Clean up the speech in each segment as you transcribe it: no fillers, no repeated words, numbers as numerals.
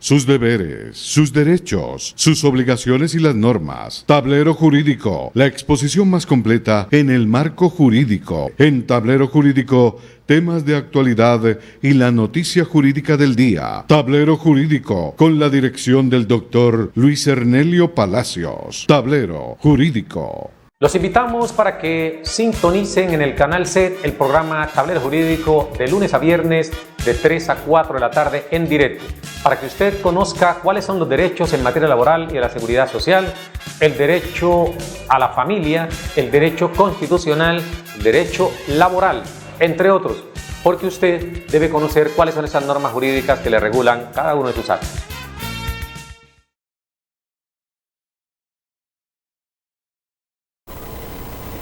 sus deberes, sus derechos, sus obligaciones y las normas. Tablero Jurídico, la exposición más completa en el marco jurídico. En Tablero Jurídico, temas de actualidad y la noticia jurídica del día. Tablero Jurídico, con la dirección del doctor Luis Ernelio Palacios. Tablero Jurídico. Los invitamos para que sintonicen en el canal SET el programa Tablero Jurídico de lunes a viernes de 3 a 4 de la tarde en directo, para que usted conozca cuáles son los derechos en materia laboral y de la seguridad social, el derecho a la familia, el derecho constitucional, el derecho laboral, entre otros, porque usted debe conocer cuáles son esas normas jurídicas que le regulan cada uno de sus actos.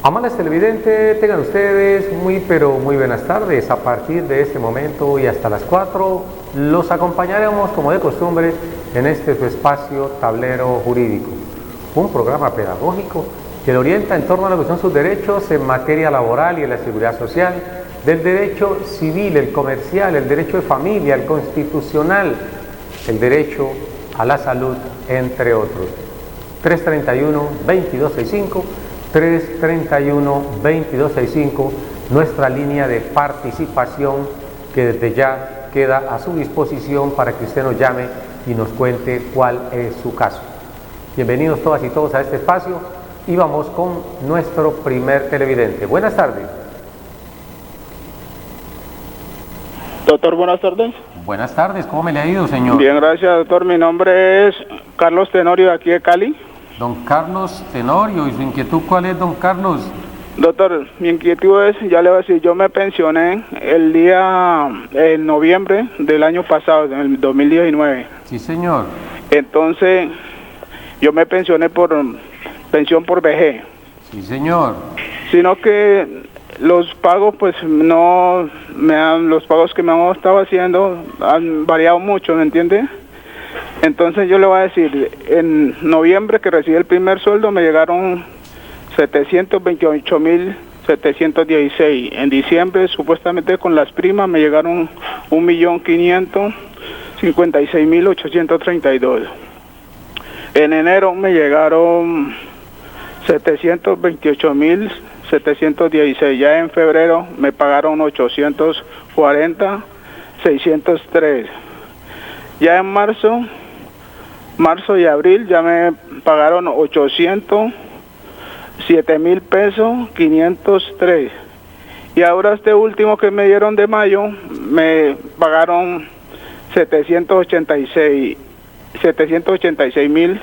Amables televidentes, tengan ustedes muy buenas tardes. A partir de este momento y hasta las 4 los acompañaremos como de costumbre en este su espacio Tablero Jurídico, un programa pedagógico que le orienta en torno a lo que son sus derechos en materia laboral y en la seguridad social, del derecho civil, el comercial, el derecho de familia, el constitucional, el derecho a la salud, entre otros. 331-2265 331-2265, nuestra línea de participación que desde ya queda a su disposición para que usted nos llame y nos cuente cuál es su caso. Bienvenidos todas y todos a este espacio y vamos con nuestro primer televidente. Buenas tardes. Doctor, buenas tardes. Buenas tardes, ¿cómo me le ha ido, señor? Bien, gracias, doctor. Mi nombre es Carlos Tenorio, de aquí de Cali. Don Carlos Tenorio, ¿y su inquietud cuál es, don Carlos? Doctor, mi inquietud es, ya le voy a decir, yo me pensioné en noviembre del año pasado, en el 2019. Sí, señor. Entonces, yo me pensioné por pensión por vejez. Sí, señor. Sino que los pagos, pues, los pagos que me han estado haciendo han variado mucho, ¿me entiende? Entonces yo le voy a decir, en noviembre que recibí el primer sueldo me llegaron 728.716. En diciembre supuestamente con las primas me llegaron 1.556.832. En enero me llegaron 728.716. Ya en febrero me pagaron 840.603. Ya en marzo y abril ya me pagaron 807.000 pesos, 503. Y ahora este último que me dieron de mayo, me pagaron 786.000.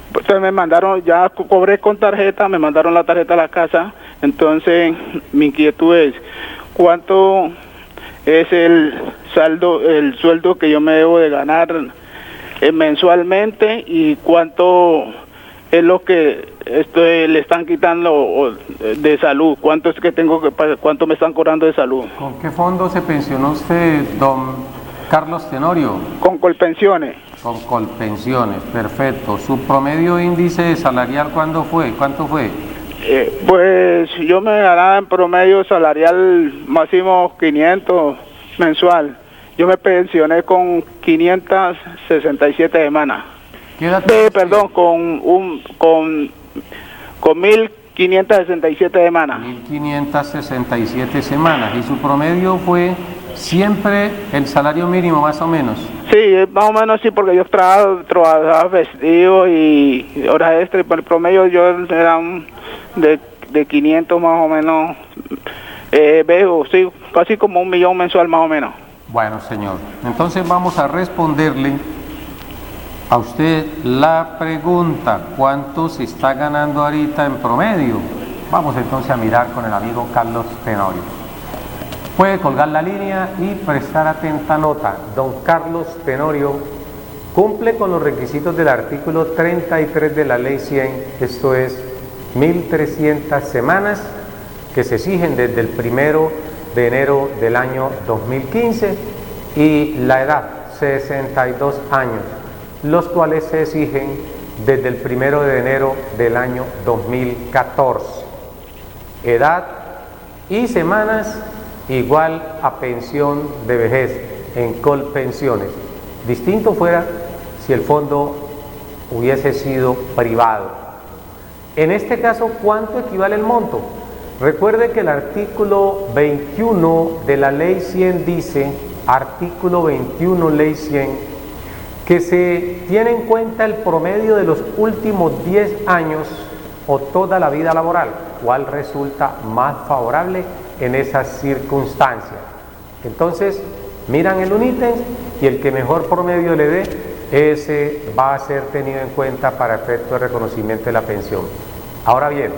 Entonces me mandaron, ya cobré con tarjeta, me mandaron la tarjeta a la casa. Entonces mi inquietud es, ¿cuánto es el sueldo que yo me debo de ganar mensualmente y cuánto es lo que le están quitando de salud? ¿Cuánto es que tengo que pagar? ¿Cuánto me están cobrando de salud? ¿Con qué fondo se pensionó usted, don Carlos Tenorio? Con Colpensiones. Con Colpensiones, perfecto. ¿Su promedio índice salarial cuánto fue? Pues yo me ganaba en promedio salarial máximo 500 mensual. Yo me pensioné con 567 semanas. Perdón, con 1.567 semanas. 1.567 semanas. ¿Y su promedio fue siempre el salario mínimo, más o menos? Sí, más o menos sí, porque yo trabajaba vestido y horas extra, y por el promedio yo era de 500 más o menos, veo, sí, casi como 1 millón mensual más o menos. Bueno, señor, entonces vamos a responderle a usted la pregunta, ¿cuánto se está ganando ahorita en promedio? Vamos entonces a mirar con el amigo Carlos Tenorio. Puede colgar la línea y prestar atenta nota. Don Carlos Tenorio cumple con los requisitos del artículo 33 de la Ley 100, esto es 1.300 semanas que se exigen desde el 1 de enero del año 2015 y la edad 62 años, los cuales se exigen desde el 1 de enero del año 2014. Edad y semanas igual a pensión de vejez en Colpensiones. Distinto fuera si el fondo hubiese sido privado. En este caso, ¿cuánto equivale el monto? Recuerde que el artículo 21 de la Ley 100 dice, artículo 21, Ley 100, que se tiene en cuenta el promedio de los últimos 10 años o toda la vida laboral, cuál resulta más favorable en esas circunstancias. Entonces, miran el UNITES y el que mejor promedio le dé, ese va a ser tenido en cuenta para efecto de reconocimiento de la pensión. Ahora bien,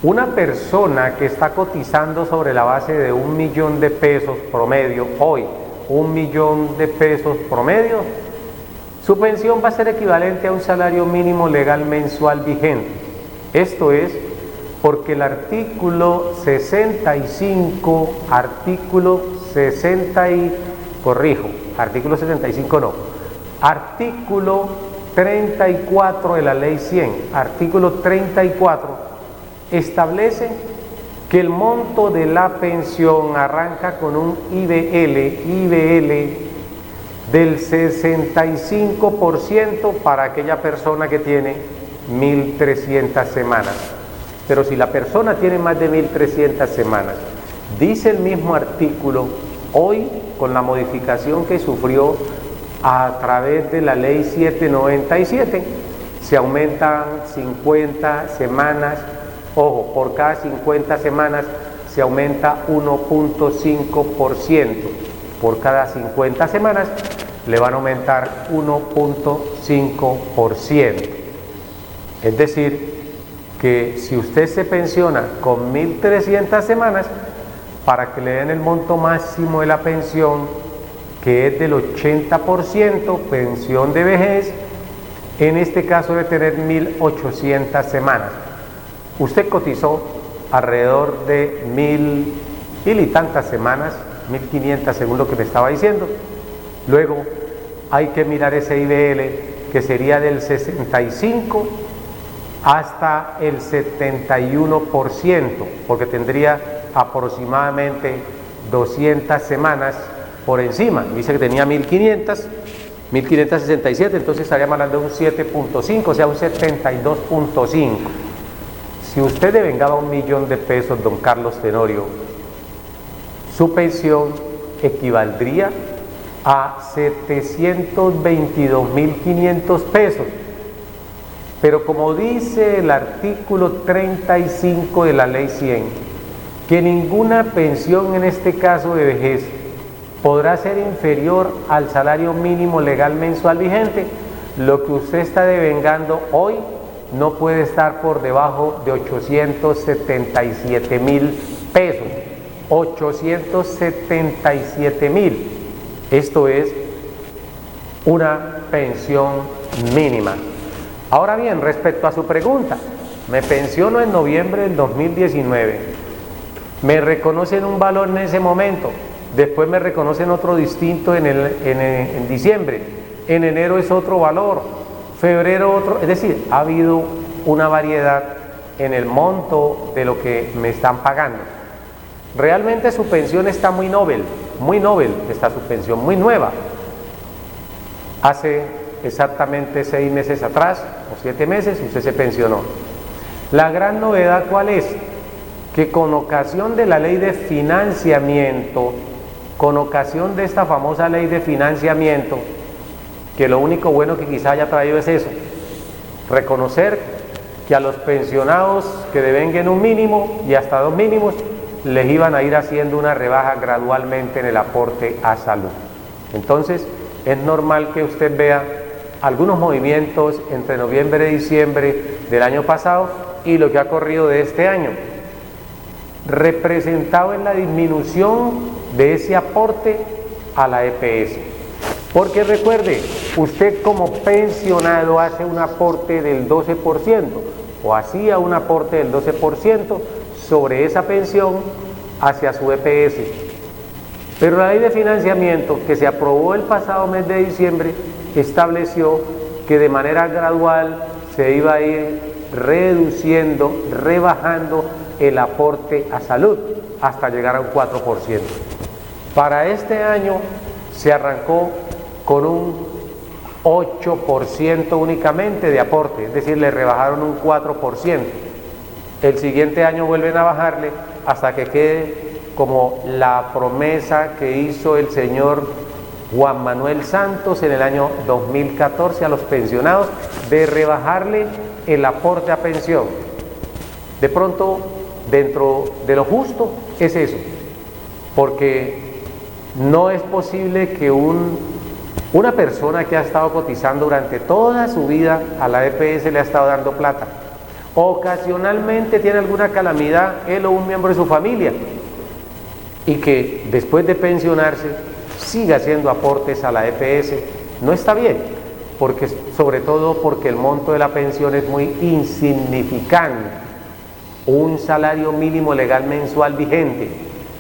una persona que está cotizando sobre la base de 1 millón de pesos promedio, hoy, 1 millón de pesos promedio, su pensión va a ser equivalente a un salario mínimo legal mensual vigente. Esto es porque el artículo 65, artículo 34 de la Ley 100, artículo 34, establece que el monto de la pensión arranca con un IBL del 65% para aquella persona que tiene 1.300 semanas. Pero si la persona tiene más de 1.300 semanas, dice el mismo artículo, hoy con la modificación que sufrió a través de la Ley 797, se aumentan 50 semanas, ojo, por cada 50 semanas se aumenta 1.5%, por cada 50 semanas le van a aumentar 1.5%. Es decir, que si usted se pensiona con 1.300 semanas, para que le den el monto máximo de la pensión, que es del 80%, pensión de vejez, en este caso debe tener 1.800 semanas. Usted cotizó alrededor de 1.000 y tantas semanas, 1.500 según lo que me estaba diciendo. Luego hay que mirar ese IBL, que sería del 65 hasta el 71%, porque tendría aproximadamente 200 semanas por encima. Dice que tenía 1.567, entonces estaríamos hablando de un 7.5, o sea, un 72.5. Si usted devengaba 1 millón de pesos, don Carlos Tenorio, su pensión equivaldría a 722.500 pesos. Pero como dice el artículo 35 de la Ley 100, que ninguna pensión en este caso de vejez podrá ser inferior al salario mínimo legal mensual vigente, lo que usted está devengando hoy no puede estar por debajo de 877.000 pesos. 877.000. Esto es una pensión mínima. Ahora bien, respecto a su pregunta, me pensiono en noviembre del 2019, me reconocen un valor en ese momento, después me reconocen otro distinto en diciembre, en enero es otro valor, febrero otro, es decir, ha habido una variedad en el monto de lo que me están pagando. Realmente su pensión está muy novel está su pensión, muy nueva. Hace exactamente 6 meses atrás, o 7 meses, usted se pensionó. La gran novedad, ¿cuál es? Que con ocasión de la ley de financiamiento, con ocasión de esta famosa ley de financiamiento, que lo único bueno que quizá haya traído es eso, reconocer que a los pensionados que devenguen un mínimo y hasta 2 mínimos, les iban a ir haciendo una rebaja gradualmente en el aporte a salud. Entonces, es normal que usted vea algunos movimientos entre noviembre y diciembre del año pasado y lo que ha corrido de este año, representado en la disminución de ese aporte a la EPS. Porque recuerde, usted como pensionado hace un aporte del 12% o hacía un aporte del 12% sobre esa pensión hacia su EPS. Pero la ley de financiamiento que se aprobó el pasado mes de diciembre estableció que de manera gradual se iba a ir reduciendo, rebajando el aporte a salud hasta llegar a un 4%. Para este año se arrancó con un 8% únicamente de aporte, es decir, le rebajaron un 4%. El siguiente año vuelven a bajarle hasta que quede como la promesa que hizo el señor Juan Manuel Santos en el año 2014 a los pensionados de rebajarle el aporte a pensión. De pronto, dentro de lo justo es eso, porque no es posible que una persona que ha estado cotizando durante toda su vida a la EPS le ha estado dando plata, ocasionalmente tiene alguna calamidad él o un miembro de su familia, y que después de pensionarse siga haciendo aportes a la EPS, no está bien, porque sobre todo porque el monto de la pensión es muy insignificante. Un salario mínimo legal mensual vigente,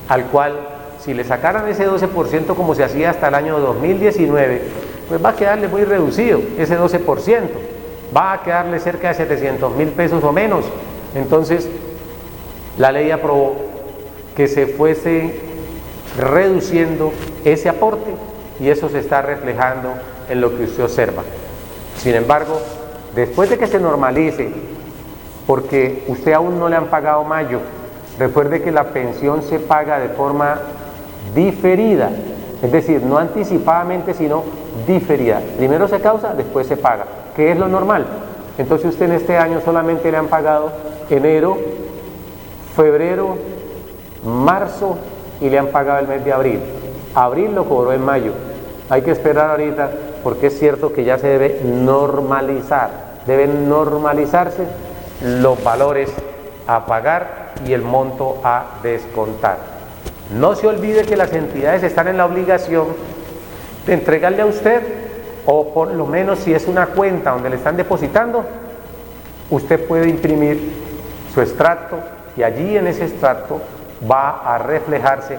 al cual si le sacaran ese 12% como se hacía hasta el año 2019, pues va a quedarle muy reducido ese 12%, va a quedarle cerca de 700.000 pesos o menos. Entonces la ley aprobó que se fuese reduciendo ese aporte, y eso se está reflejando en lo que usted observa. Sin embargo, después de que se normalice, porque usted aún no le han pagado mayo, recuerde que la pensión se paga de forma diferida, es decir, no anticipadamente, sino diferida. Primero se causa, después se paga, que es lo normal. Entonces usted en este año solamente le han pagado enero, febrero, marzo, y le han pagado el mes de abril. Abril lo cobró en mayo. Hay que esperar ahorita, porque es cierto que ya se debe normalizar, deben normalizarse los valores a pagar y el monto a descontar. No se olvide que las entidades están en la obligación de entregarle a usted, o por lo menos si es una cuenta donde le están depositando, usted puede imprimir su extracto, y allí en ese extracto va a reflejarse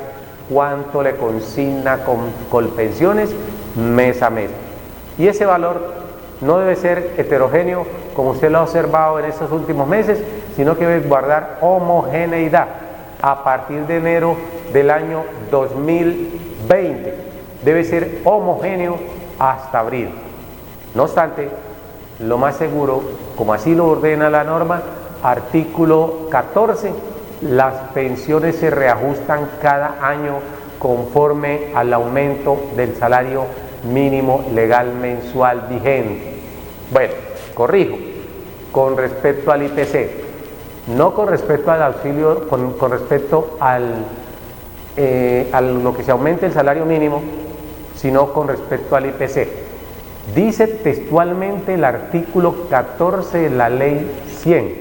cuánto le consigna con Colpensiones mes a mes. Y ese valor no debe ser heterogéneo como usted lo ha observado en estos últimos meses, sino que debe guardar homogeneidad a partir de enero del año 2020. Debe ser homogéneo hasta abril. No obstante, lo más seguro, como así lo ordena la norma, artículo 14, las pensiones se reajustan cada año conforme al aumento del salario mínimo legal mensual vigente. Bueno, corrijo, con respecto al IPC, no con respecto al auxilio, con respecto a lo que se aumente el salario mínimo, sino con respecto al IPC. Dice textualmente el artículo 14 de la ley 100,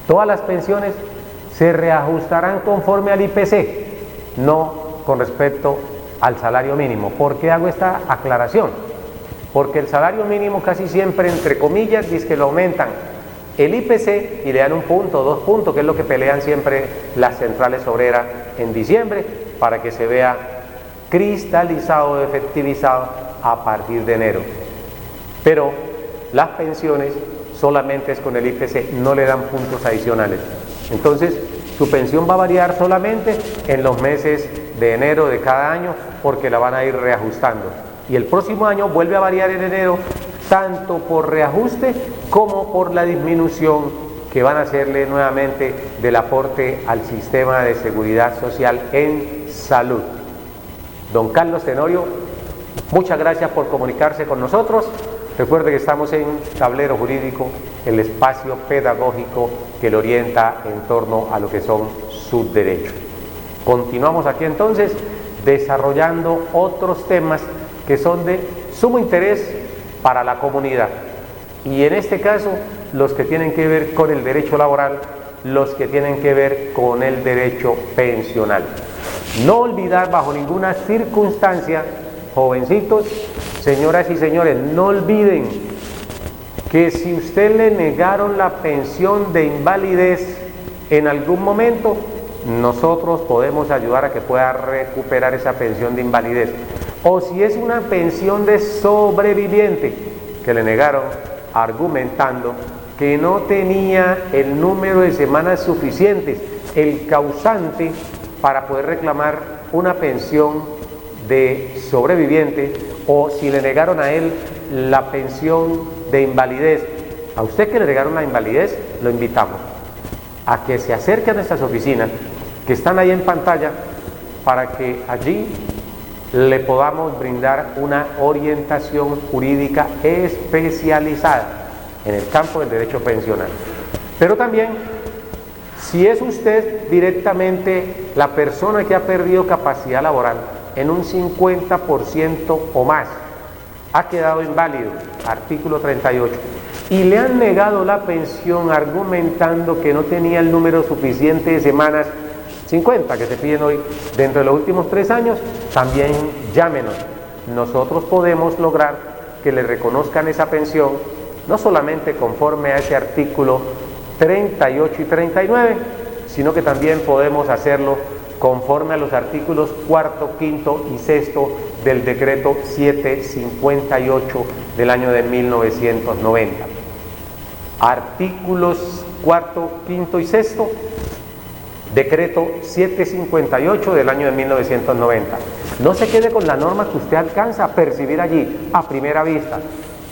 todas las pensiones se reajustarán conforme al IPC, no con respecto al salario mínimo. ¿Por qué hago esta aclaración? Porque el salario mínimo casi siempre, entre comillas, dice que lo aumentan el IPC y le dan 1 punto, 2 puntos, que es lo que pelean siempre las centrales obreras en diciembre, para que se vea cristalizado, efectivizado a partir de enero. Pero las pensiones solamente es con el IPC, no le dan puntos adicionales. Entonces, su pensión va a variar solamente en los meses de enero de cada año, porque la van a ir reajustando. Y el próximo año vuelve a variar en enero, tanto por reajuste como por la disminución que van a hacerle nuevamente del aporte al sistema de seguridad social en salud. Don Carlos Tenorio, muchas gracias por comunicarse con nosotros. Recuerde que estamos en Tablero Jurídico, el espacio pedagógico que le orienta en torno a lo que son sus derechos. Continuamos aquí entonces desarrollando otros temas que son de sumo interés para la comunidad, y en este caso los que tienen que ver con el derecho laboral, los que tienen que ver con el derecho pensional. No olvidar bajo ninguna circunstancia, jovencitos, señoras y señores, no olviden que si usted le negaron la pensión de invalidez en algún momento, nosotros podemos ayudar a que pueda recuperar esa pensión de invalidez. O si es una pensión de sobreviviente que le negaron argumentando que no tenía el número de semanas suficientes, el causante para poder reclamar una pensión de sobreviviente, o si le negaron a él la pensión de invalidez. A usted que le negaron la invalidez, lo invitamos a que se acerque a nuestras oficinas, que están ahí en pantalla, para que allí le podamos brindar una orientación jurídica especializada en el campo del derecho pensional. Pero también, si es usted directamente la persona que ha perdido capacidad laboral en un 50% o más, ha quedado inválido, artículo 38, y le han negado la pensión argumentando que no tenía el número suficiente de semanas 50 que se piden hoy dentro de los últimos 3 años, también llámenos. Nosotros podemos lograr que le reconozcan esa pensión, no solamente conforme a ese artículo 38 y 39, sino que también podemos hacerlo conforme a los artículos 4º, 5º y 6º del decreto 758 del año de 1990. Artículos 4º, 5º y 6º, decreto 758 del año de 1990. No se quede con la norma que usted alcanza a percibir allí a primera vista,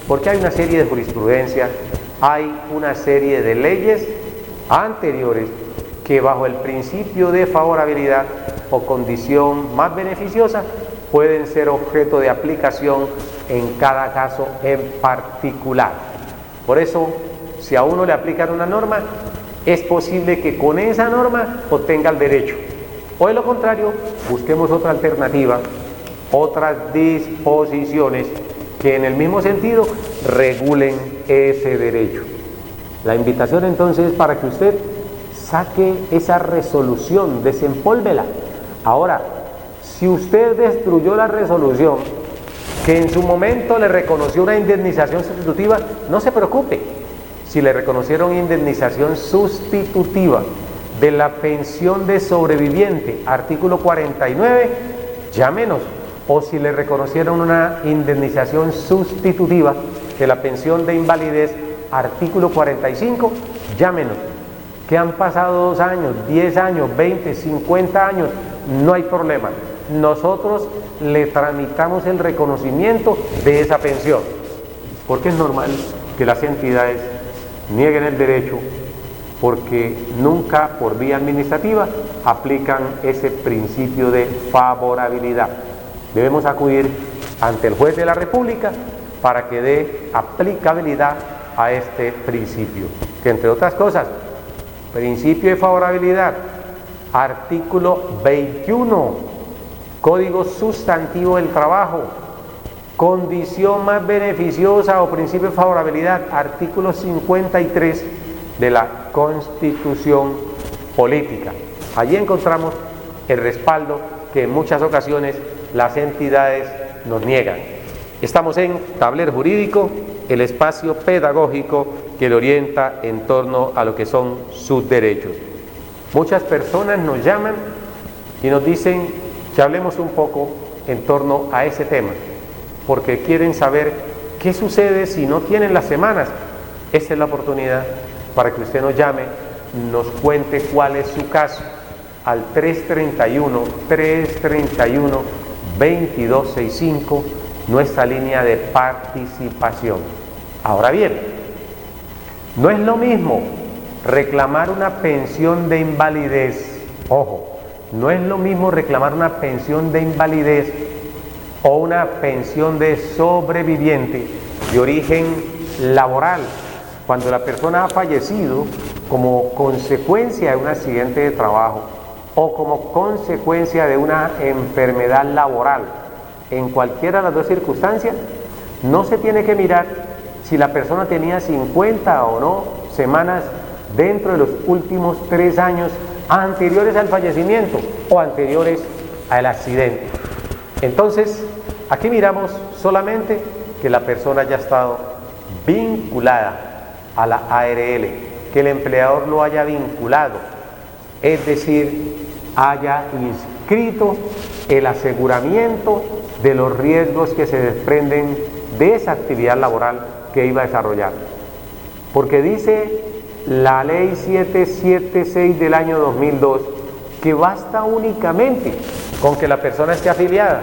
porque hay una serie de jurisprudencia, hay una serie de leyes anteriores que bajo el principio de favorabilidad o condición más beneficiosa pueden ser objeto de aplicación en cada caso en particular. Por eso, si a uno le aplican una norma, es posible que con esa norma obtenga el derecho, o de lo contrario, busquemos otra alternativa, otras disposiciones que en el mismo sentido regulen ese derecho. La invitación entonces es para que usted saque esa resolución, desempólvela. Ahora, si usted destruyó la resolución que en su momento le reconoció una indemnización sustitutiva, no se preocupe. Si le reconocieron indemnización sustitutiva de la pensión de sobreviviente, artículo 49, llámenos. O si le reconocieron una indemnización sustitutiva de la pensión de invalidez, artículo 45, llámenos. Que han pasado 2 años, 10 años, 20, 50 años, no hay problema. Nosotros le tramitamos el reconocimiento de esa pensión, porque es normal que las entidades nieguen el derecho porque nunca por vía administrativa aplican ese principio de favorabilidad. Debemos acudir ante el juez de la República para que dé aplicabilidad a este principio, que entre otras cosas, principio de favorabilidad, artículo 21, Código Sustantivo del Trabajo, condición más beneficiosa o principio de favorabilidad, artículo 53 de la Constitución Política. Allí encontramos el respaldo que en muchas ocasiones las entidades nos niegan. Estamos en Tablero Jurídico, el espacio pedagógico que le orienta en torno a lo que son sus derechos. Muchas personas nos llaman y nos dicen que hablemos un poco en torno a ese tema, porque quieren saber qué sucede si no tienen las semanas. Esta es la oportunidad para que usted nos llame, nos cuente cuál es su caso al 331-2265, nuestra línea de participación. Ahora bien, no es lo mismo reclamar una pensión de invalidez, ojo, no es lo mismo reclamar una pensión de invalidez o una pensión de sobreviviente de origen laboral, cuando la persona ha fallecido como consecuencia de un accidente de trabajo o como consecuencia de una enfermedad laboral. En cualquiera de las dos circunstancias, no se tiene que mirar si la persona tenía 50 o no semanas dentro de los últimos 3 años anteriores al fallecimiento o anteriores al accidente. Entonces, aquí miramos solamente que la persona haya estado vinculada a la ARL, que el empleador lo haya vinculado, es decir, haya inscrito el aseguramiento de los riesgos que se desprenden de esa actividad laboral que iba a desarrollar. Porque dice la ley 776 del año 2002 que basta únicamente con que la persona esté afiliada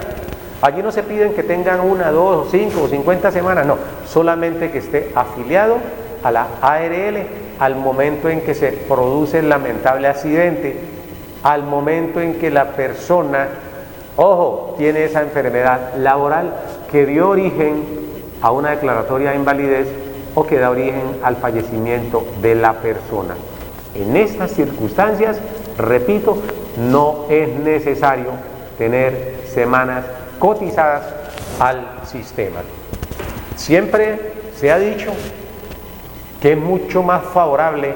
Allí no se piden que tengan 1, 2, 5 o 50 semanas, no, solamente que esté afiliado a la ARL al momento en que se produce el lamentable accidente, al momento en que la persona, ojo, tiene esa enfermedad laboral que dio origen a una declaratoria de invalidez o que da origen al fallecimiento de la persona. En estas circunstancias, repito, no es necesario tener semanas cotizadas al sistema. Siempre se ha dicho que es mucho más favorable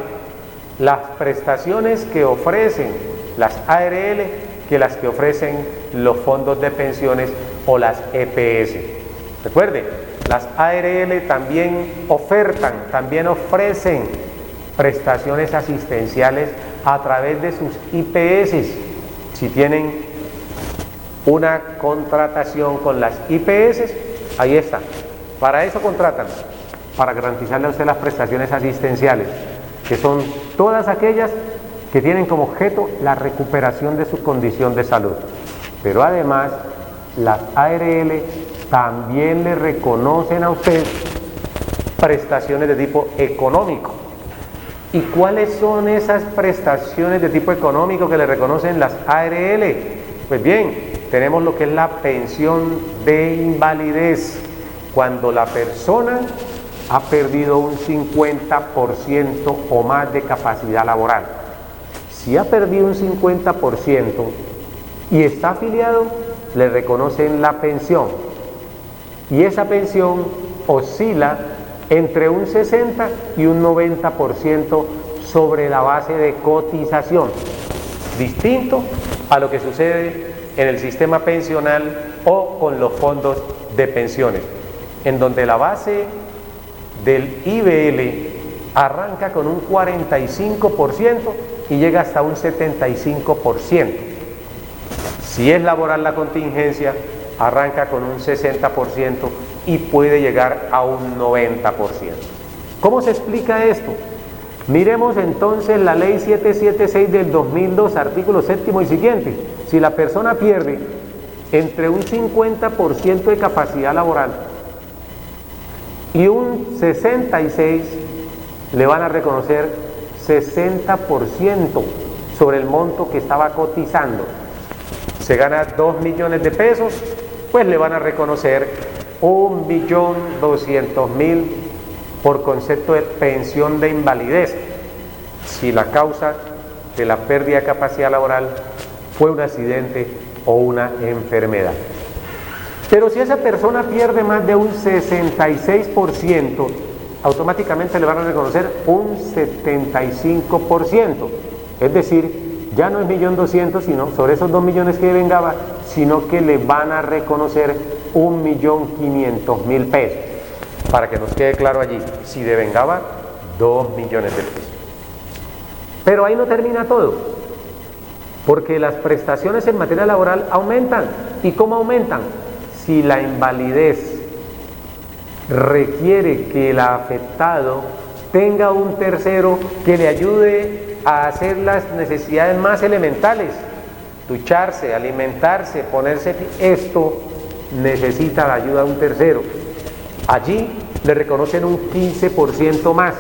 las prestaciones que ofrecen las ARL que las que ofrecen los fondos de pensiones o las EPS. Recuerden, las ARL también ofrecen prestaciones asistenciales a través de sus IPS. Si tienen una contratación con las IPS, ahí está. Para eso contratan, para garantizarle a usted las prestaciones asistenciales, que son todas aquellas que tienen como objeto la recuperación de su condición de salud. Pero además, las ARL también le reconocen a usted prestaciones de tipo económico. ¿Y cuáles son esas prestaciones de tipo económico que le reconocen las ARL? Pues bien, tenemos lo que es la pensión de invalidez, cuando la persona ha perdido un 50% o más de capacidad laboral. Si ha perdido un 50% y está afiliado, le reconocen la pensión. Y esa pensión oscila entre un 60 y un 90% sobre la base de cotización, distinto a lo que sucede en el sistema pensional o con los fondos de pensiones, en donde la base del IBL arranca con un 45% y llega hasta un 75%. Si es laboral la contingencia, arranca con un 60% y puede llegar a un 90%. ¿Cómo se explica esto? Miremos entonces la ley 776 del 2002, artículo 7º y siguiente. Si la persona pierde entre un 50% de capacidad laboral y un 66%, le van a reconocer 60% sobre el monto que estaba cotizando. Se gana 2 millones de pesos, pues le van a reconocer 1.200.000 por concepto de pensión de invalidez, si la causa de la pérdida de capacidad laboral fue un accidente o una enfermedad. Pero si esa persona pierde más de un 66%, automáticamente le van a reconocer un 75%. Es decir, ya no es 1.200.000, sino sobre esos 2 millones que devengaba, sino que le van a reconocer 1.500.000 pesos. Para que nos quede claro allí, si devengaba 2 millones de pesos. Pero ahí no termina todo, porque las prestaciones en materia laboral aumentan. ¿Y cómo aumentan? Si la invalidez requiere que el afectado tenga un tercero que le ayude a hacer las necesidades más elementales, ducharse, alimentarse, ponerse, esto necesita la ayuda de un tercero. Allí le reconocen un 15% más.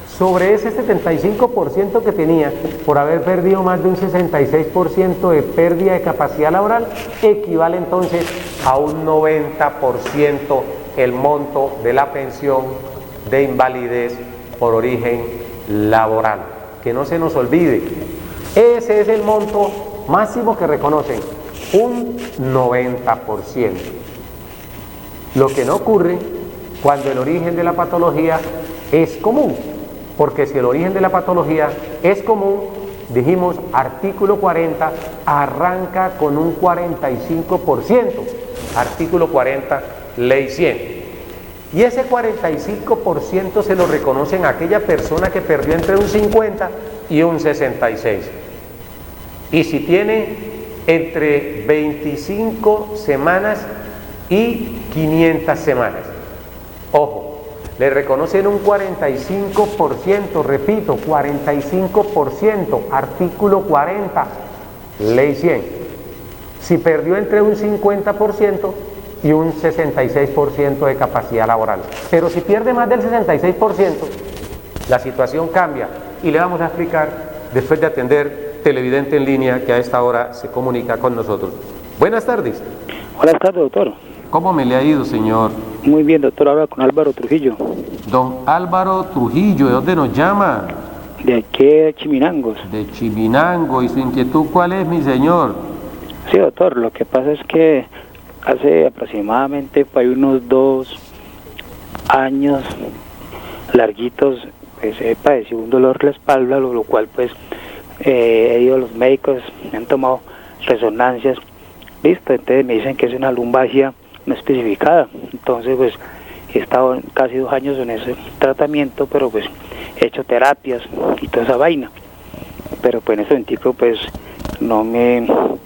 Sobre ese 75% que tenía, por haber perdido más de un 66% de pérdida de capacidad laboral, equivale entonces a un 90% el monto de la pensión de invalidez por origen laboral. Que no se nos olvide, ese es el monto máximo que reconocen, un 90%. Lo que no ocurre cuando el origen de la patología es común, porque si el origen de la patología es común, dijimos artículo 40 arranca con un 45%, artículo 40, ley 100. Y ese 45% se lo reconocen a aquella persona que perdió entre un 50 y un 66. Y si tiene entre 25 semanas y 500 semanas, ojo, le reconocen un 45%, repito, 45%, artículo 40, ley 100. Si perdió entre un 50%, y un 66% de capacidad laboral. Pero si pierde más del 66%, la situación cambia y le vamos a explicar después de atender televidente en línea que a esta hora se comunica con nosotros. Buenas tardes. Buenas tardes, doctor. ¿Cómo me le ha ido, señor? Muy bien, doctor. Habla con Álvaro Trujillo. Don Álvaro Trujillo, ¿de dónde nos llama? De aquí de Chiminangos. De Chiminango. ¿Y su inquietud cuál es, mi señor? Sí, doctor. Lo que pasa es que hace aproximadamente unos 2 años larguitos, pues he padecido un dolor de la espalda, lo cual pues he ido a los médicos, me han tomado resonancias, listo, entonces me dicen que es una lumbalgia no especificada. Entonces pues he estado casi 2 años en ese tratamiento, pero pues he hecho terapias y toda esa vaina, pero pues en ese momento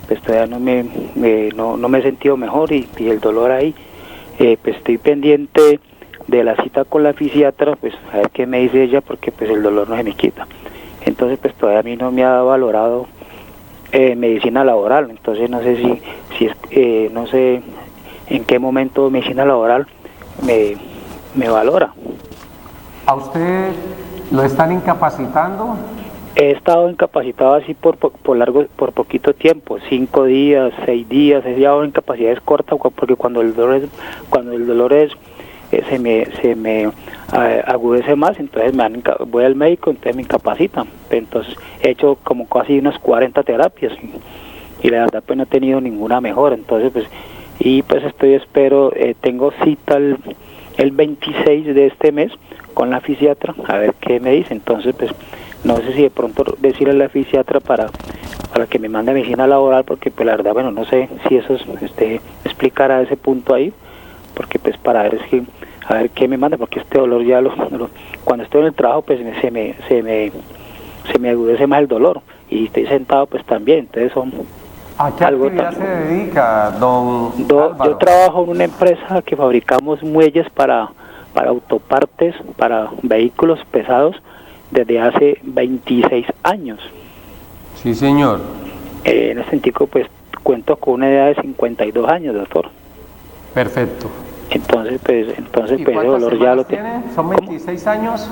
pues todavía no me he sentido mejor y el dolor ahí, pues estoy pendiente de la cita con la fisiatra, pues a ver qué me dice ella, porque pues el dolor no se me quita. Entonces pues todavía a mí no me ha valorado medicina laboral, entonces no sé no sé en qué momento medicina laboral me valora. ¿A usted lo están incapacitando? He estado incapacitado así por poquito tiempo, 5 días, 6 días, he llevado incapacidades cortas, porque cuando el dolor es se me agudece más, entonces voy al médico, entonces me incapacitan. Entonces he hecho como casi unas 40 terapias y la verdad pues no he tenido ninguna mejora. Entonces pues espero, tengo cita el 26 de este mes con la fisiatra, a ver qué me dice. Entonces pues no sé si de pronto decirle a la fisiatra para que me mande medicina laboral, porque pues la verdad, bueno, no sé si eso explicar a ese punto ahí, porque pues para ver a ver qué me manda, porque este dolor ya cuando estoy en el trabajo pues se me agudece más el dolor, y estoy sentado pues también, entonces son ¿A qué actividad se dedica, don Álvaro? Yo trabajo en una empresa que fabricamos muelles para autopartes, para vehículos pesados, desde hace 26 años. Sí, señor. En ese sentido pues cuento con una edad de 52 años, doctor. Perfecto. Entonces pues el dolor ya lo tiene. ¿Son 26 años?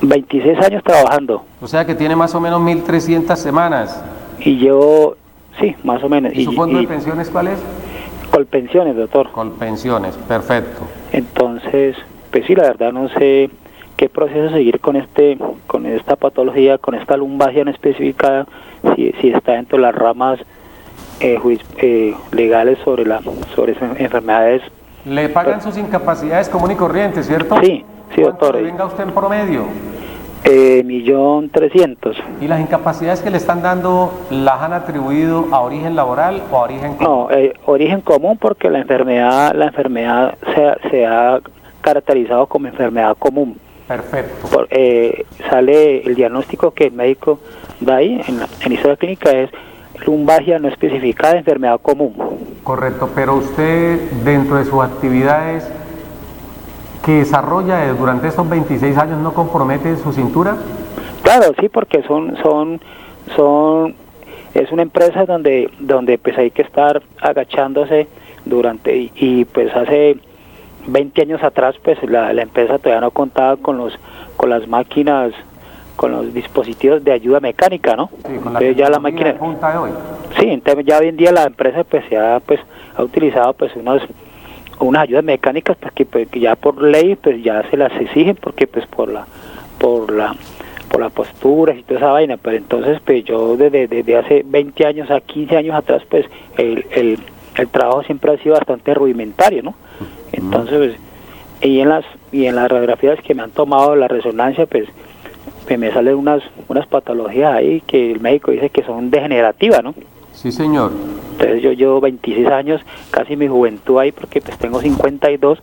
26 años trabajando. O sea que tiene más o menos 1.300 semanas. Y yo, sí, más o menos. ¿Y su fondo de pensiones cuál es? Colpensiones, doctor. Colpensiones, perfecto. Entonces, pues sí, la verdad no sé qué proceso seguir con esta patología, con esta lumbalgia no especificada, si está dentro de las ramas legales sobre esas enfermedades. ¿Le pagan sus incapacidades común y corriente, cierto? Sí, doctor. ¿Cuánto venga usted en promedio? 1.300.000. ¿Y las incapacidades que le están dando las han atribuido a origen laboral o a origen común? No, origen común, porque la enfermedad se ha caracterizado como enfermedad común. Perfecto. Sale el diagnóstico que el médico da ahí en historia clínica, es lumbalgia no especificada de enfermedad común. Correcto, pero usted dentro de sus actividades que desarrolla durante estos 26 años no compromete su cintura. Claro, sí, porque es una empresa donde pues hay que estar agachándose y pues hace 20 años atrás pues la empresa todavía no contaba con las máquinas, con los dispositivos de ayuda mecánica, ¿no? Sí, con entonces ya la máquina de punta de hoy. Sí, entonces ya hoy en día la empresa pues ha utilizado pues unas ayudas mecánicas que ya por ley pues ya se las exigen, porque pues por las posturas y toda esa vaina. Pero entonces pues yo desde hace 20 años a 15 años atrás pues el trabajo siempre ha sido bastante rudimentario, ¿no? Entonces pues, y en las radiografías que me han tomado la resonancia pues me salen unas patologías ahí que el médico dice que son degenerativas, ¿no? Sí, señor. Entonces yo llevo 26 años, casi mi juventud ahí, porque pues tengo 52,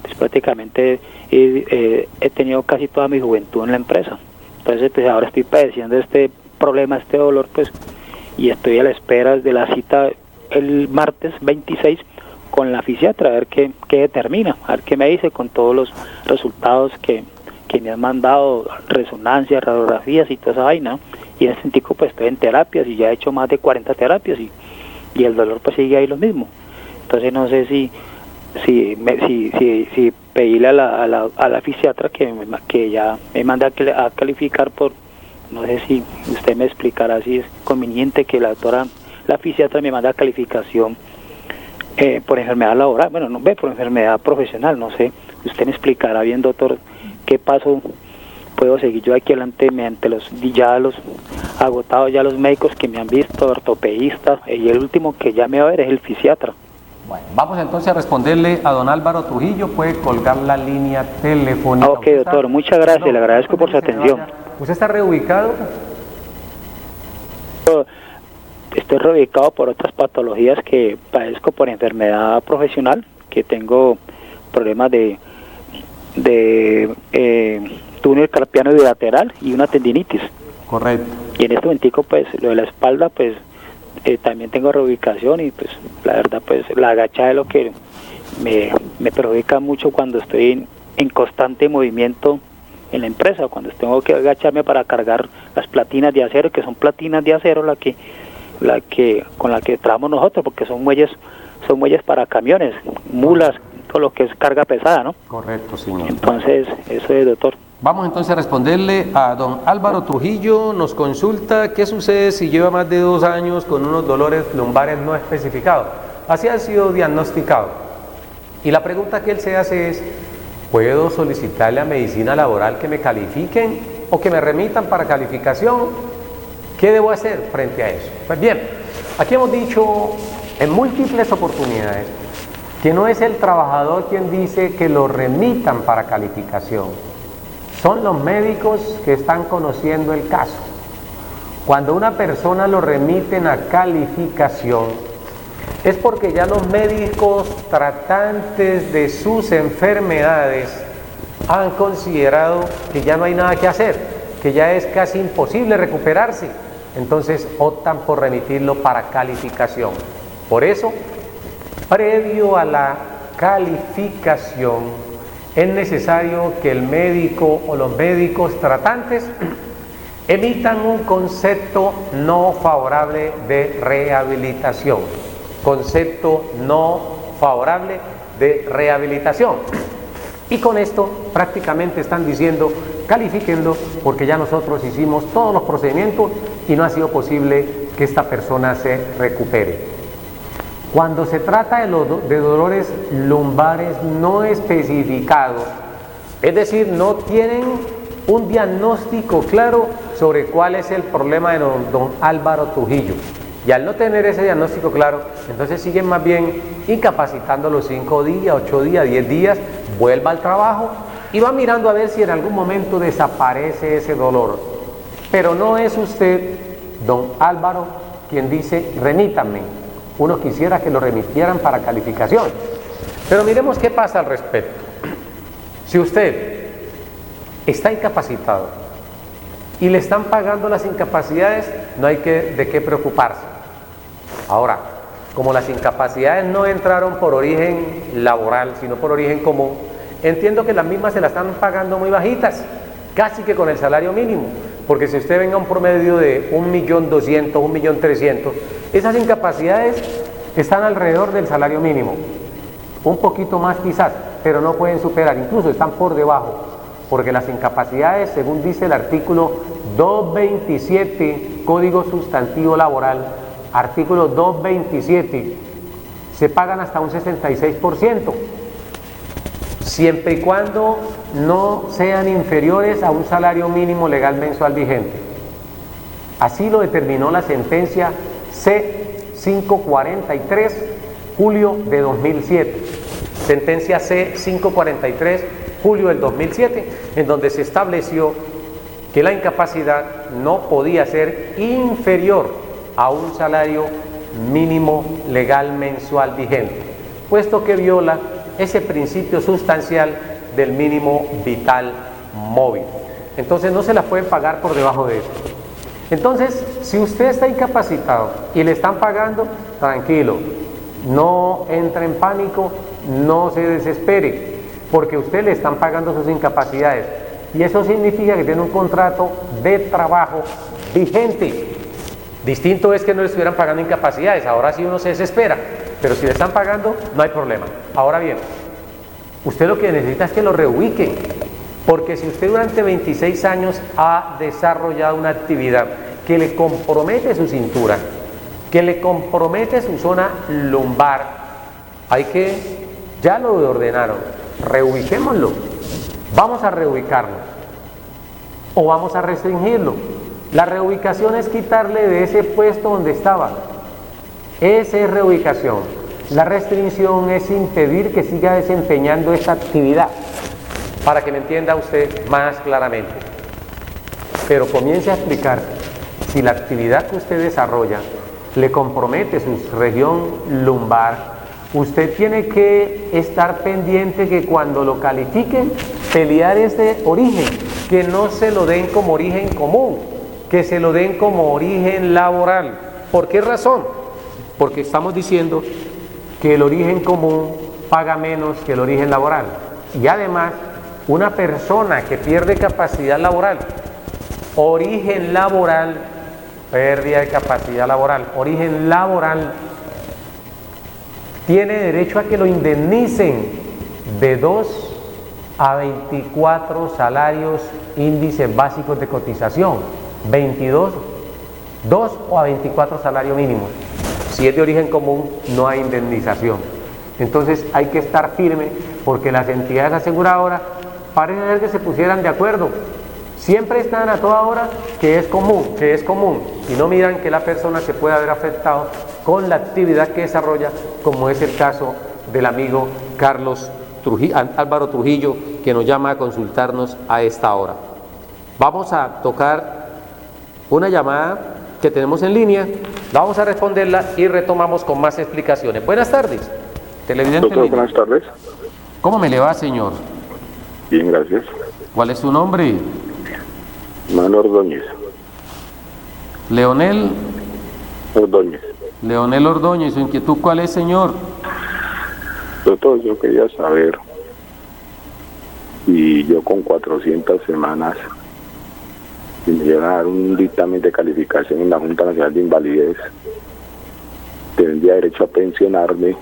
pues prácticamente he tenido casi toda mi juventud en la empresa. Entonces pues ahora estoy padeciendo este problema, este dolor, pues, y estoy a la espera de la cita el martes 26 con la fisiatra, a ver qué determina, a ver qué me dice con todos los resultados que me han mandado, resonancias, radiografías y toda esa vaina, ¿no? Y en ese sentido pues estoy en terapias y ya he hecho más de 40 terapias y el dolor pues sigue ahí lo mismo. Entonces no sé si pedirle a la fisiatra que ya me mande a calificar por, no sé si usted me explicará si es conveniente que la fisiatra me mande a calificación por enfermedad laboral, bueno, no ve, por enfermedad profesional, no sé, usted me explicará bien, doctor, qué paso puedo seguir yo aquí adelante mediante los agotados ya los médicos que me han visto, ortopedistas, y el último que ya me va a ver es el fisiatra. Bueno, vamos entonces a responderle a don Álvaro Trujillo, puede colgar la línea telefónica. Ok, doctor, muchas gracias, le agradezco por su atención. ¿Usted está reubicado? Estoy reubicado por otras patologías que padezco por enfermedad profesional, que tengo problemas de túnel carpiano bilateral y una tendinitis. Correcto. Y en este momentico, pues, lo de la espalda, pues, también tengo reubicación y, pues, la verdad, pues, la agachada es lo que me perjudica mucho cuando estoy en constante movimiento en la empresa, cuando tengo que agacharme para cargar las platinas de acero, que son platinas de acero con la que trabajamos nosotros, porque son muelles para camiones, mulas, todo lo que es carga pesada, ¿no? Correcto, señor. Entonces, eso es, doctor. Vamos entonces a responderle a don Álvaro Trujillo. Nos consulta qué sucede si lleva más de 2 años con unos dolores lumbares no especificados. Así ha sido diagnosticado. Y la pregunta que él se hace es, ¿puedo solicitarle a medicina laboral que me califiquen o que me remitan para calificación? ¿Qué debo hacer frente a eso? Pues bien, aquí hemos dicho en múltiples oportunidades que no es el trabajador quien dice que lo remitan para calificación. Son los médicos que están conociendo el caso. Cuando una persona lo remiten a calificación, es porque ya los médicos tratantes de sus enfermedades han considerado que ya no hay nada que hacer, que ya es casi imposible recuperarse. Entonces optan por remitirlo para calificación. Por eso, previo a la calificación, es necesario que el médico o los médicos tratantes emitan un concepto no favorable de rehabilitación. Concepto no favorable de rehabilitación. Y con esto prácticamente están diciendo, califíquenlo porque ya nosotros hicimos todos los procedimientos y no ha sido posible que esta persona se recupere. Cuando se trata de dolores lumbares no especificados, es decir, no tienen un diagnóstico claro sobre cuál es el problema de don Álvaro Trujillo. Y al no tener ese diagnóstico claro, entonces siguen más bien incapacitándolo 5 días, 8 días, 10 días, vuelva al trabajo y va mirando a ver si en algún momento desaparece ese dolor. Pero no es usted, don Álvaro, quien dice, remítanme. Uno quisiera que lo remitieran para calificación. Pero miremos qué pasa al respecto. Si usted está incapacitado y le están pagando las incapacidades, no hay de qué preocuparse. Ahora, como las incapacidades no entraron por origen laboral, sino por origen común, entiendo que las mismas se las están pagando muy bajitas, casi que con el salario mínimo. Porque si usted venga a un promedio de 1.200.000, 1.300.000, esas incapacidades están alrededor del salario mínimo, un poquito más quizás, pero no pueden superar, incluso están por debajo, porque las incapacidades, según dice el artículo 227, Código Sustantivo Laboral, artículo 227, se pagan hasta un 66%, siempre y cuando no sean inferiores a un salario mínimo legal mensual vigente. Así lo determinó la sentencia C543, julio de 2007. Sentencia C543, julio del 2007, en donde se estableció que la incapacidad no podía ser inferior a un salario mínimo legal mensual vigente, puesto que viola ese principio sustancial del mínimo vital móvil. Entonces no se la pueden pagar por debajo de eso. Entonces, si usted está incapacitado y le están pagando, tranquilo, no entre en pánico, no se desespere, porque a usted le están pagando sus incapacidades y eso significa que tiene un contrato de trabajo vigente. Distinto es que no le estuvieran pagando incapacidades, ahora sí uno se desespera, Pero si le están pagando, no hay problema. Ahora bien, usted lo que necesita es que lo reubiquen, porque si usted durante 26 años ha desarrollado una actividad que le compromete su cintura, que le compromete su zona lumbar, hay que, ya lo ordenaron, reubiquémoslo, vamos a reubicarlo o vamos a restringirlo. La reubicación es quitarle de ese puesto donde estaba, esa es reubicación. La restricción es impedir que siga desempeñando esta actividad, para que me entienda usted más claramente. Pero comience a explicar si la actividad que usted desarrolla le compromete su región lumbar. Usted tiene que estar pendiente que cuando lo califiquen, pelear este origen, que no se lo den como origen común, que se lo den como origen laboral. ¿Por qué razón? Porque estamos diciendo que el origen común paga menos que el origen laboral. Y además, una persona que pierde capacidad laboral, origen laboral, pérdida de capacidad laboral, origen laboral, tiene derecho a que lo indemnicen de 2 a 24 salarios índices básicos de cotización, 2 o a 24 salarios mínimos. Si es de origen común, no hay indemnización. Entonces hay que estar firme, porque las entidades aseguradoras parece ser que se pusieran de acuerdo. Siempre están a toda hora que es común, y no miran que la persona se puede haber afectado con la actividad que desarrolla, como es el caso del amigo Álvaro Trujillo, que nos llama a consultarnos a esta hora. Vamos a tocar una llamada que tenemos en línea, vamos a responderla y retomamos con más explicaciones. Buenas tardes, televidente. Doctor, buenas tardes. ¿Cómo me le va, señor? Bien, gracias. ¿Cuál es su nombre? Manuel Ordóñez. Leonel Ordóñez. Leonel Ordóñez, ¿su inquietud cuál es, señor? Doctor, yo quería saber si yo con 400 semanas, si me llegan a dar un dictamen de calificación en la Junta Nacional de Invalidez, tendría derecho a pensionarme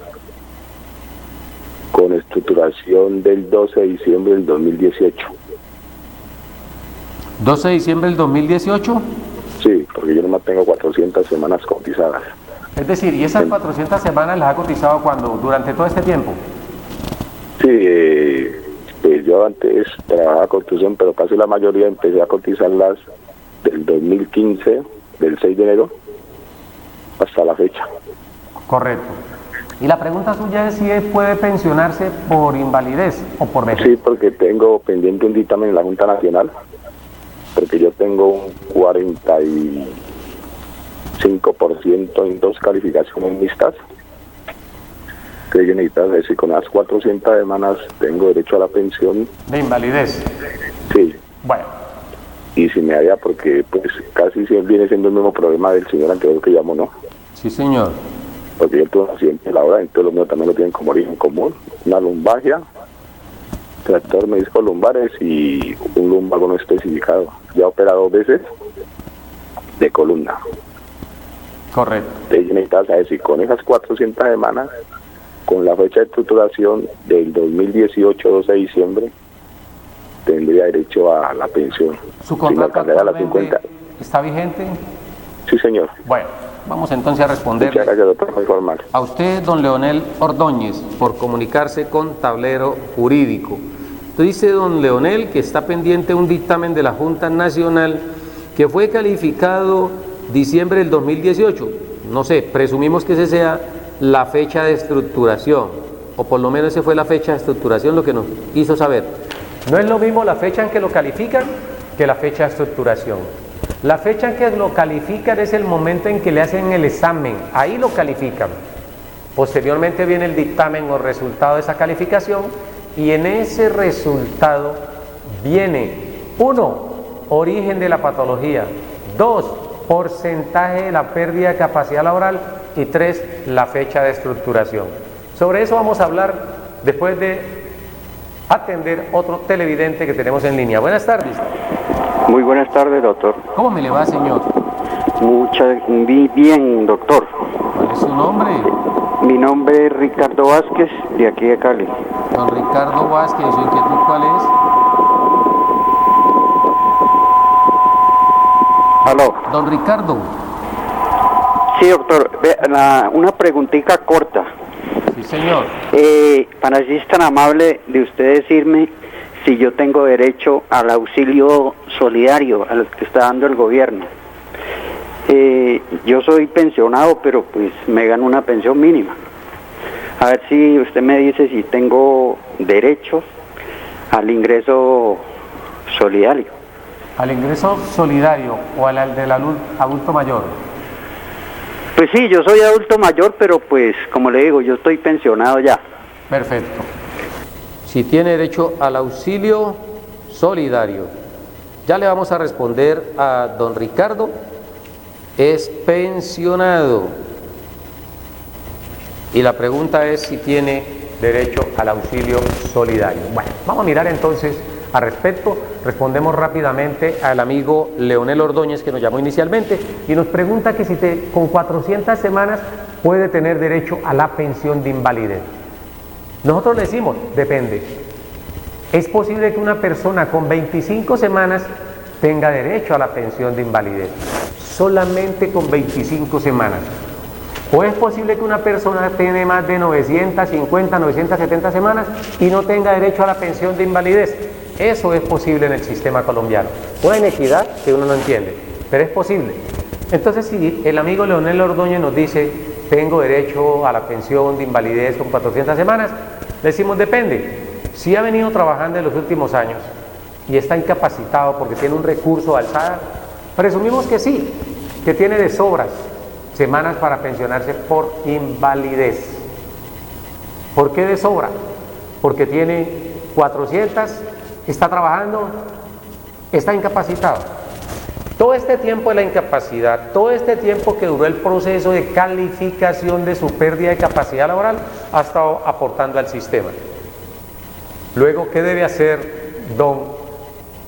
con estructuración del 12 de diciembre del 2018. ¿12 de diciembre del 2018? Sí, porque yo nomás tengo 400 semanas cotizadas. Es decir, ¿y esas 400 semanas las ha cotizado cuando? ¿Durante todo este tiempo? Sí, pues yo antes trabajaba construcción, pero casi la mayoría empecé a cotizarlas del 2015, del 6 de enero, hasta la fecha. Correcto. Y la pregunta suya es si él puede pensionarse por invalidez o por vejez. Sí, porque tengo pendiente un dictamen en la Junta Nacional, porque yo tengo un 45% en 2 calificaciones mixtas, que yo necesito ver si con las 400 semanas tengo derecho a la pensión. ¿De invalidez? Sí. Bueno. Y si me haya, porque pues casi siempre viene siendo el mismo problema del señor anterior que llamó, ¿no? Sí, señor. Porque yo tuve un accidente laboral, entonces los míos también lo tienen como origen común, una lumbalgia, tractor meniscos lumbares y un lumbago no especificado. Ya he operado 2 veces de columna. Correcto. Entonces yo necesitaba saber si con esas 400 semanas, con la fecha de estructuración del 2018, 12 de diciembre, tendría derecho a la pensión. ¿Su contrato si me la 50. ¿Está vigente? Sí, señor. Bueno, vamos entonces a responder. Muchas gracias, doctor, por informar. A usted, don Leonel Ordóñez, por comunicarse con Tablero Jurídico. Dice don Leonel que está pendiente un dictamen de la Junta Nacional que fue calificado diciembre del 2018. No sé, presumimos que esa sea la fecha de estructuración, o por lo menos esa fue la fecha de estructuración, lo que nos hizo saber. No es lo mismo la fecha en que lo califican que la fecha de estructuración. La fecha en que lo califican es el momento en que le hacen el examen, ahí lo califican. Posteriormente viene el dictamen o resultado de esa calificación, y en ese resultado viene 1, origen de la patología, 2, porcentaje de la pérdida de capacidad laboral, y 3, la fecha de estructuración. Sobre eso vamos a hablar después de atender otro televidente que tenemos en línea. Buenas tardes. Muy buenas tardes, doctor. ¿Cómo me le va, señor? Bien, doctor. ¿Cuál es su nombre? Mi nombre es Ricardo Vázquez, de aquí de Cali. Don Ricardo Vázquez, ¿su inquietud cuál es? Aló. Don Ricardo. Sí, doctor, una preguntita corta. Sí, señor. Para si es tan amable de usted decirme si yo tengo derecho al auxilio solidario al que está dando el gobierno. Yo soy pensionado, pero pues me gano una pensión mínima. A ver si usted me dice si tengo derecho al ingreso solidario. ¿Al ingreso solidario o al del adulto mayor? Pues sí, yo soy adulto mayor, pero pues como le digo, yo estoy pensionado ya. Perfecto. Si tiene derecho al auxilio solidario, ya le vamos a responder a don Ricardo. Es pensionado. Y la pregunta es si tiene derecho al auxilio solidario. Bueno, vamos a mirar entonces al respecto. Respondemos rápidamente al amigo Leonel Ordóñez, que nos llamó inicialmente y nos pregunta que si con 400 semanas puede tener derecho a la pensión de invalidez. Nosotros le decimos, depende. Es posible que una persona con 25 semanas tenga derecho a la pensión de invalidez, solamente con 25 semanas. O es posible que una persona tiene más de 950, 970 semanas y no tenga derecho a la pensión de invalidez. Eso es posible en el sistema colombiano. Una inequidad que uno no entiende, pero es posible. Entonces, si el amigo Leonel Ordóñez nos dice, tengo derecho a la pensión de invalidez con 400 semanas, le decimos, depende. Si ha venido trabajando en los últimos años y está incapacitado porque tiene un recurso alzada, presumimos que sí, que tiene de sobras semanas para pensionarse por invalidez. ¿Por qué de sobra? Porque tiene 400, está trabajando, está incapacitado. Todo este tiempo de la incapacidad, todo este tiempo que duró el proceso de calificación de su pérdida de capacidad laboral, ha estado aportando al sistema. Luego, ¿qué debe hacer don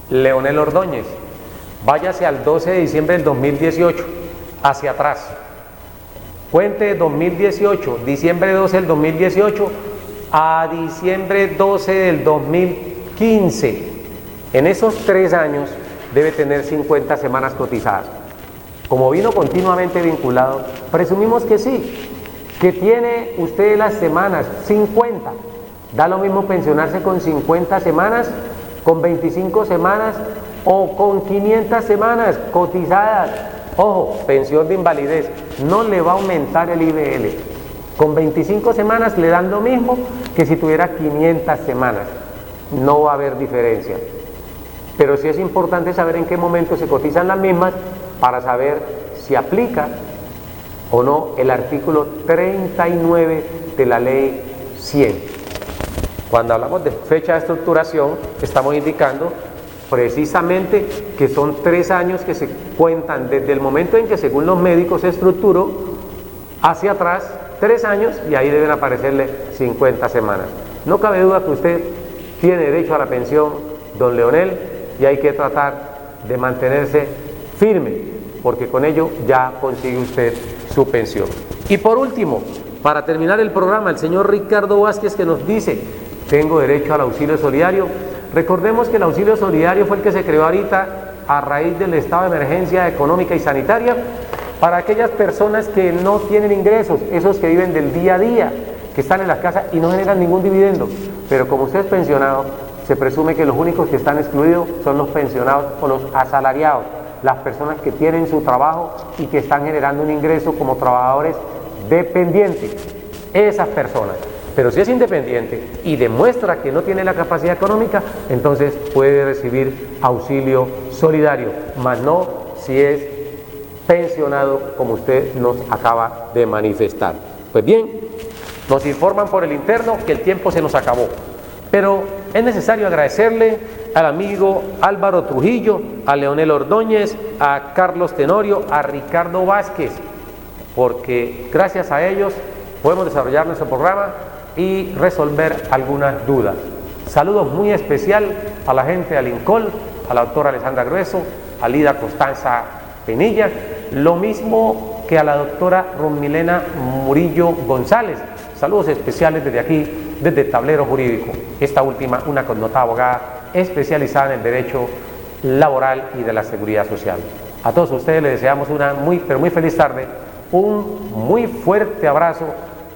Leonel Ordóñez? Váyase al 12 de diciembre del 2018, hacia atrás. Cuente 2018, diciembre 12 del 2018 a diciembre 12 del 2015. En esos 3 años debe tener 50 semanas cotizadas. Como vino continuamente vinculado, presumimos que sí, que tiene usted las semanas 50. Da lo mismo pensionarse con 50 semanas, con 25 semanas o con 500 semanas cotizadas. Ojo, pensión de invalidez, no le va a aumentar el IBL. Con 25 semanas le dan lo mismo que si tuviera 500 semanas. No va a haber diferencia. Pero sí es importante saber en qué momento se cotizan las mismas para saber si aplica o no el artículo 39 de la ley 100. Cuando hablamos de fecha de estructuración, estamos indicando precisamente que son 3 años que se cuentan desde el momento en que, según los médicos, se estructuró hacia atrás 3 años, y ahí deben aparecerle 50 semanas. No cabe duda que usted tiene derecho a la pensión, don Leonel, y hay que tratar de mantenerse firme, porque con ello ya consigue usted su pensión. Y por último, para terminar el programa, el señor Ricardo Vázquez, que nos dice, tengo derecho al auxilio solidario. Recordemos que el auxilio solidario fue el que se creó ahorita a raíz del estado de emergencia económica y sanitaria para aquellas personas que no tienen ingresos, esos que viven del día a día, que están en las casas y no generan ningún dividendo. Pero como usted es pensionado, se presume que los únicos que están excluidos son los pensionados o los asalariados, las personas que tienen su trabajo y que están generando un ingreso como trabajadores dependientes. Esas personas. Pero si es independiente y demuestra que no tiene la capacidad económica, entonces puede recibir auxilio solidario, mas no si es pensionado, como usted nos acaba de manifestar. Pues bien, nos informan por el interno que el tiempo se nos acabó, pero es necesario agradecerle al amigo Álvaro Trujillo, a Leonel Ordóñez, a Carlos Tenorio, a Ricardo Vázquez, porque gracias a ellos podemos desarrollar nuestro programa y resolver algunas dudas. Saludos muy especial a la gente de Alincol, a la doctora Alessandra Grueso, a Lida Constanza Penilla, lo mismo que a la doctora Romilena Murillo González. Saludos especiales desde aquí, desde Tablero Jurídico. Esta última, una connotada abogada especializada en el derecho laboral y de la seguridad social. A todos ustedes les deseamos una muy feliz tarde, un muy fuerte abrazo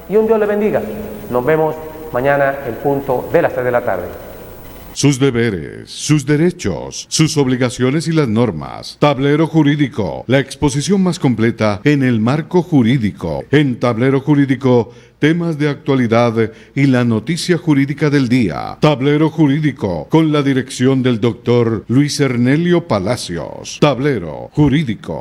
y un Dios les bendiga. Nos vemos mañana en punto de las 3 de la tarde. Sus deberes, sus derechos, sus obligaciones y las normas. Tablero Jurídico, la exposición más completa en el marco jurídico. En Tablero Jurídico, temas de actualidad y la noticia jurídica del día. Tablero Jurídico, con la dirección del doctor Luis Ernelio Palacios. Tablero Jurídico.